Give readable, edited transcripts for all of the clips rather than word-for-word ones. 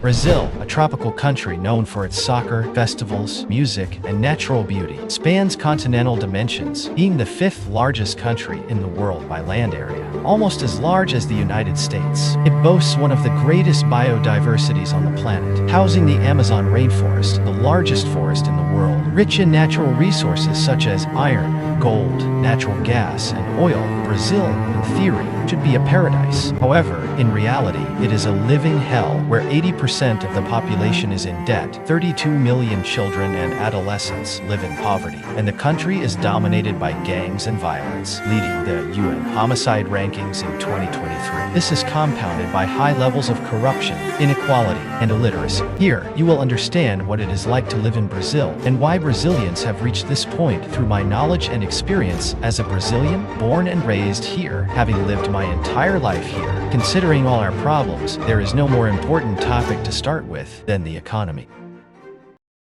Brazil, a tropical country known for its soccer, festivals, music, and natural beauty, spans continental dimensions, being the fifth largest country in the world by land area, almost as large as the United States. It boasts one of the greatest biodiversities on the planet, housing the Amazon rainforest, the largest forest in the world, rich in natural resources such as iron, gold, natural gas, and oil. Brazil, in theory, should be a paradise. However, in reality, it is a living hell where 80% of the population is in debt, 32 million children and adolescents live in poverty, and the country is dominated by gangs and violence, leading the UN homicide rankings in 2023. This is compounded by high levels of corruption, inequality, and illiteracy. Here, you will understand what it is like to live in Brazil and why Brazilians have reached this point through my knowledge and experience as a Brazilian, born and raised here, having lived my entire life here. Considering all our problems, there is no more important topic to start with than the economy.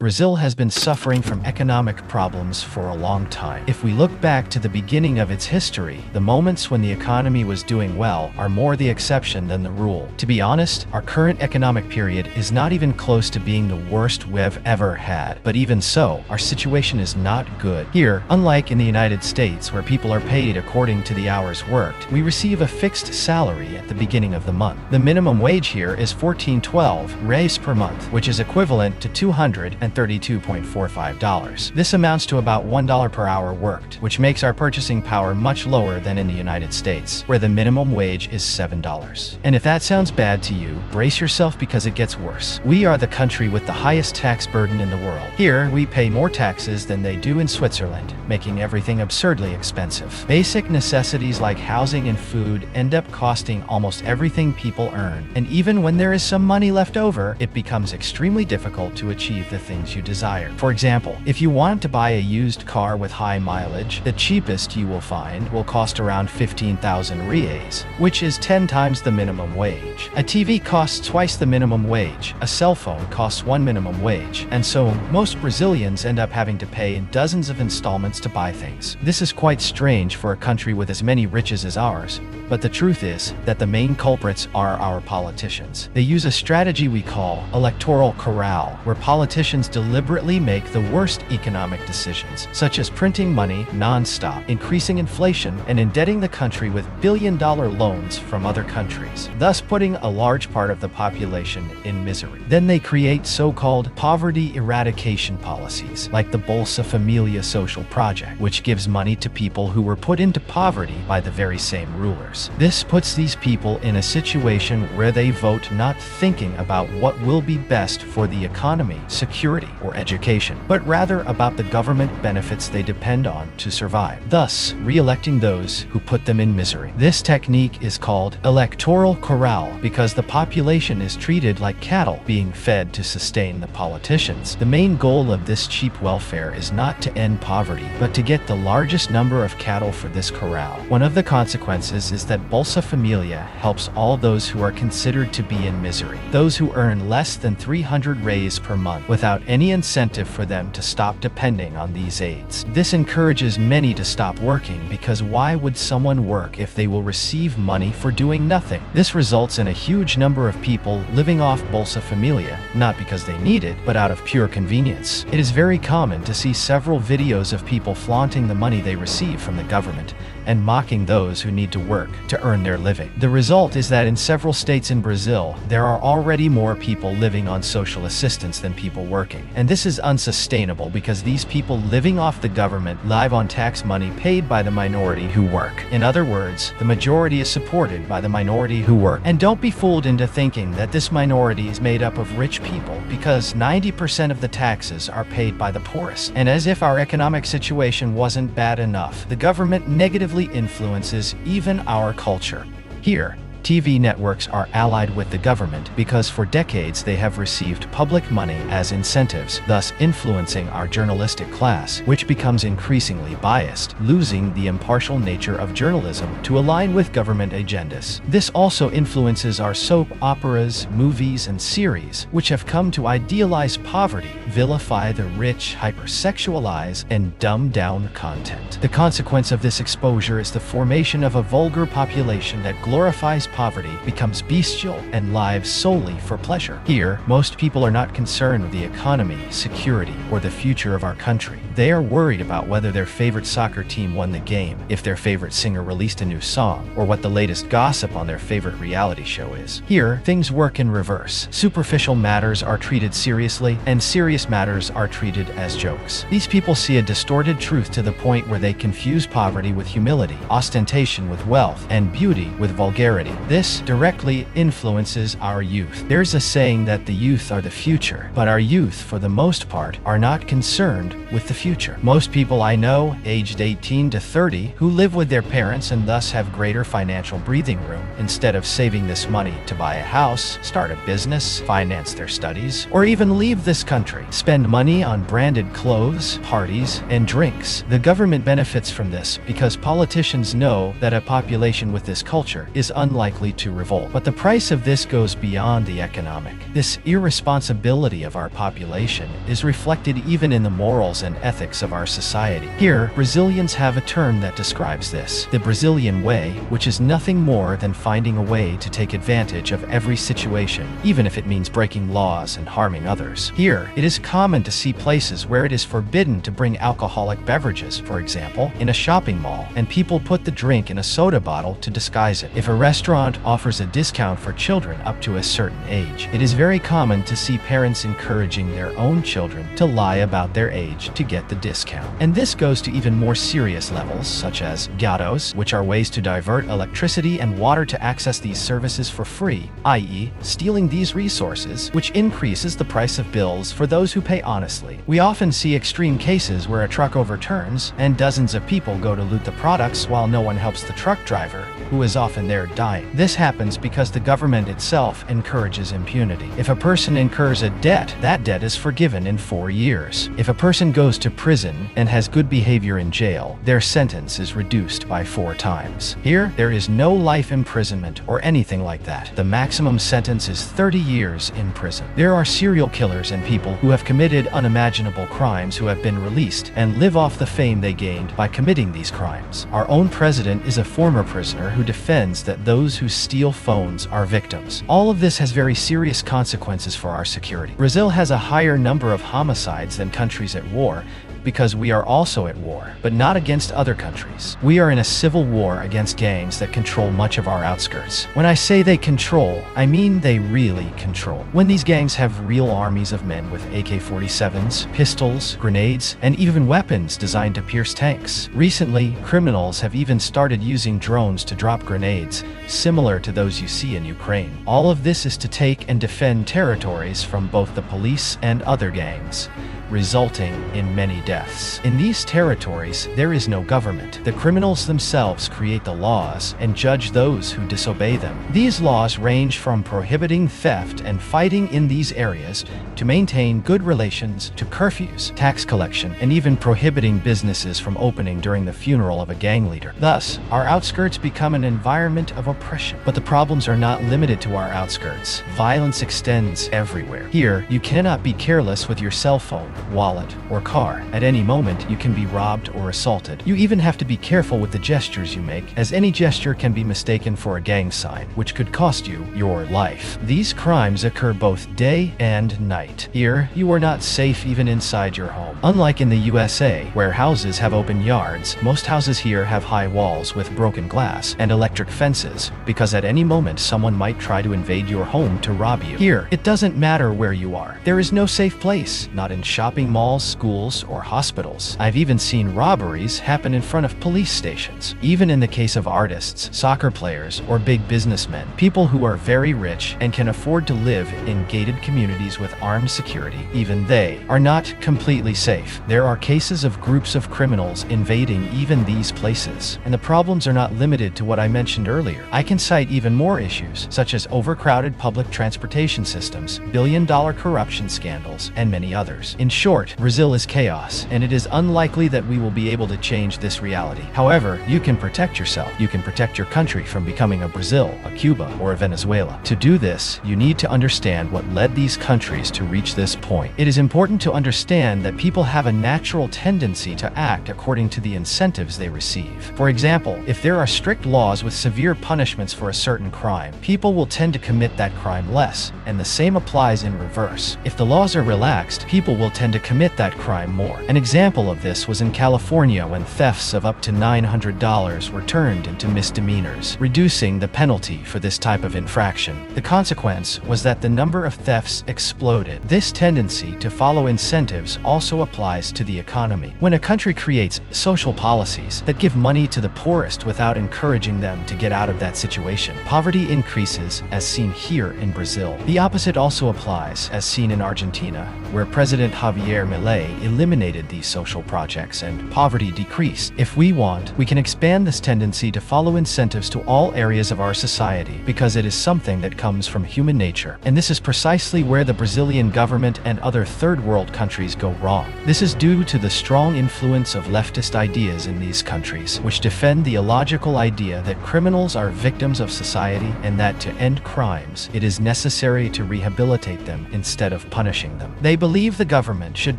Brazil has been suffering from economic problems for a long time. If we look back to the beginning of its history, the moments when the economy was doing well are more the exception than the rule. To be honest, our current economic period is not even close to being the worst we've ever had. But even so, our situation is not good. Here, unlike in the United States where people are paid according to the hours worked, we receive a fixed salary at the beginning of the month. The minimum wage here is 1412 reais per month, which is equivalent to $232.45. This amounts to about $1 per hour worked, which makes our purchasing power much lower than in the United States, where the minimum wage is $7. And if that sounds bad to you, brace yourself because it gets worse. We are the country with the highest tax burden in the world. Here, we pay more taxes than they do in Switzerland, making everything absurdly expensive. Basic necessities like housing and food end up costing almost everything people earn. And even when there is some money left over, it becomes extremely difficult to achieve the things you desire. For example, if you want to buy a used car with high mileage, the cheapest you will find will cost around 15,000 reais, which is 10 times the minimum wage. A TV costs twice the minimum wage, a cell phone costs one minimum wage, and so most Brazilians end up having to pay in dozens of installments to buy things. This is quite strange for a country with as many riches as ours, but the truth is that the main culprits are our politicians. They use a strategy we call electoral corral, where politicians deliberately make the worst economic decisions, such as printing money non-stop, increasing inflation, and indebting the country with billion-dollar loans from other countries, thus putting a large part of the population in misery. Then they create so-called poverty eradication policies, like the Bolsa Familia social project, which gives money to people who were put into poverty by the very same rulers. This puts these people in a situation where they vote not thinking about what will be best for the economy, security, or education, but rather about the government benefits they depend on to survive, thus re-electing those who put them in misery. This technique is called electoral corral because the population is treated like cattle being fed to sustain the politicians. The main goal of this cheap welfare is not to end poverty, but to get the largest number of cattle for this corral. One of the consequences is that Bolsa Familia helps all those who are considered to be in misery, those who earn less than 300 reais per month, without any incentive for them to stop depending on these aids. This encourages many to stop working because why would someone work if they will receive money for doing nothing? This results in a huge number of people living off Bolsa Familia, not because they need it, but out of pure convenience. It is very common to see several videos of people flaunting the money they receive from the government and mocking those who need to work to earn their living. The result is that in several states in Brazil, there are already more people living on social assistance than people working. And this is unsustainable because these people living off the government live on tax money paid by the minority who work. In other words, the majority is supported by the minority who work. And don't be fooled into thinking that this minority is made up of rich people, because 90% of the taxes are paid by the poorest. And as if our economic situation wasn't bad enough, the government negatively influences even our culture. Here, TV networks are allied with the government because for decades they have received public money as incentives, thus influencing our journalistic class, which becomes increasingly biased, losing the impartial nature of journalism to align with government agendas. This also influences our soap operas, movies, and series, which have come to idealize poverty, vilify the rich, hypersexualize, and dumb down content. The consequence of this exposure is the formation of a vulgar population that glorifies poverty becomes bestial and lives solely for pleasure. Here, most people are not concerned with the economy, security, or the future of our country. They are worried about whether their favorite soccer team won the game, if their favorite singer released a new song, or what the latest gossip on their favorite reality show is. Here, things work in reverse. Superficial matters are treated seriously, and serious matters are treated as jokes. These people see a distorted truth to the point where they confuse poverty with humility, ostentation with wealth, and beauty with vulgarity. This directly influences our youth. There's a saying that the youth are the future, but our youth, for the most part, are not concerned with the future. Most people I know, aged 18 to 30, who live with their parents and thus have greater financial breathing room, instead of saving this money to buy a house, start a business, finance their studies, or even leave this country, spend money on branded clothes, parties, and drinks. The government benefits from this because politicians know that a population with this culture is unlikely to revolt. But the price of this goes beyond the economic. This irresponsibility of our population is reflected even in the morals and ethics of our society. Here, Brazilians have a term that describes this: the Brazilian way, which is nothing more than finding a way to take advantage of every situation, even if it means breaking laws and harming others. Here, it is common to see places where it is forbidden to bring alcoholic beverages, for example, in a shopping mall, and people put the drink in a soda bottle to disguise it. If a restaurant offers a discount for children up to a certain age, it is very common to see parents encouraging their own children to lie about their age to get the discount. And this goes to even more serious levels, such as gatos, which are ways to divert electricity and water to access these services for free, i.e., stealing these resources, which increases the price of bills for those who pay honestly. We often see extreme cases where a truck overturns and dozens of people go to loot the products while no one helps the truck driver, who is often there dying. This happens because the government itself encourages impunity. If a person incurs a debt, that debt is forgiven in 4 years. If a person goes to prison and has good behavior in jail, their sentence is reduced by 4 times. Here, there is no life imprisonment or anything like that. The maximum sentence is 30 years in prison. There are serial killers and people who have committed unimaginable crimes who have been released and live off the fame they gained by committing these crimes. Our own president is a former prisoner who defends that those who steal phones are victims. All of this has very serious consequences for our security. Brazil has a higher number of homicides than countries at war, because we are also at war, but not against other countries. We are in a civil war against gangs that control much of our outskirts. When I say they control, I mean they really control. When these gangs have real armies of men with AK-47s, pistols, grenades, and even weapons designed to pierce tanks. Recently, criminals have even started using drones to drop grenades, similar to those you see in Ukraine. All of this is to take and defend territories from both the police and other gangs, resulting in many deaths. In these territories, there is no government. The criminals themselves create the laws and judge those who disobey them. These laws range from prohibiting theft and fighting in these areas to maintain good relations to curfews, tax collection, and even prohibiting businesses from opening during the funeral of a gang leader. Thus, our outskirts become an environment of oppression. But the problems are not limited to our outskirts. Violence extends everywhere. Here, you cannot be careless with your cell phone, wallet, or car. At any moment, you can be robbed or assaulted. You even have to be careful with the gestures you make, as any gesture can be mistaken for a gang sign, which could cost you your life. These crimes occur both day and night. Here, you are not safe even inside your home. Unlike in the USA, where houses have open yards, most houses here have high walls with broken glass and electric fences, because at any moment someone might try to invade your home to rob you. Here, it doesn't matter where you are. There is no safe place, not in shopping malls, schools, or hospitals. I've even seen robberies happen in front of police stations. Even in the case of artists, soccer players, or big businessmen, people who are very rich and can afford to live in gated communities with armed security, even they are not completely safe. There are cases of groups of criminals invading even these places. And the problems are not limited to what I mentioned earlier. I can cite even more issues, such as overcrowded public transportation systems, billion-dollar corruption scandals, and many others. In short, Brazil is chaos. us, and it is unlikely that we will be able to change this reality. However, you can protect yourself. You can protect your country from becoming a Brazil, a Cuba, or a Venezuela. To do this, you need to understand what led these countries to reach this point. It is important to understand that people have a natural tendency to act according to the incentives they receive. For example, if there are strict laws with severe punishments for a certain crime, people will tend to commit that crime less, and the same applies in reverse. If the laws are relaxed, people will tend to commit that crime more. An example of this was in California when thefts of up to $900 were turned into misdemeanors, reducing the penalty for this type of infraction. The consequence was that the number of thefts exploded. This tendency to follow incentives also applies to the economy. When a country creates social policies that give money to the poorest without encouraging them to get out of that situation, poverty increases, as seen here in Brazil. The opposite also applies, as seen in Argentina, where President Javier Milei eliminated these social projects and poverty decreased. If we want, we can expand this tendency to follow incentives to all areas of our society, because it is something that comes from human nature. And this is precisely where the Brazilian government and other third world countries go wrong. This is due to the strong influence of leftist ideas in these countries, which defend the illogical idea that criminals are victims of society and that to end crimes, it is necessary to rehabilitate them instead of punishing them. They believe the government should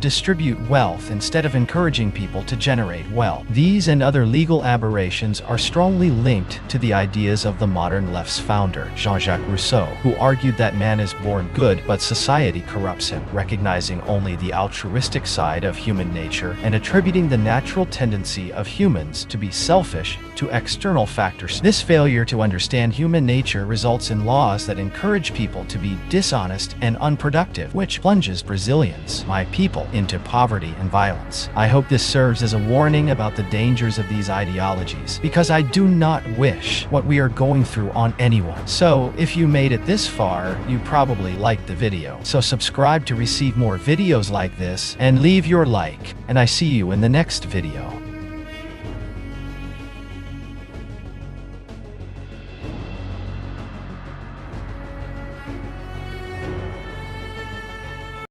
distribute wealth instead of encouraging people to generate wealth. These and other legal aberrations are strongly linked to the ideas of the modern left's founder, Jean-Jacques Rousseau, who argued that man is born good but society corrupts him, recognizing only the altruistic side of human nature and attributing the natural tendency of humans to be selfish to external factors. This failure to understand human nature results in laws that encourage people to be dishonest and unproductive, which plunges Brazilians, my people, into poverty and violence. I hope this serves as a warning about the dangers of these ideologies, because I do not wish what we are going through on anyone. So, if you made it this far, you probably liked the video. So subscribe to receive more videos like this, and leave your like, and I see you in the next video.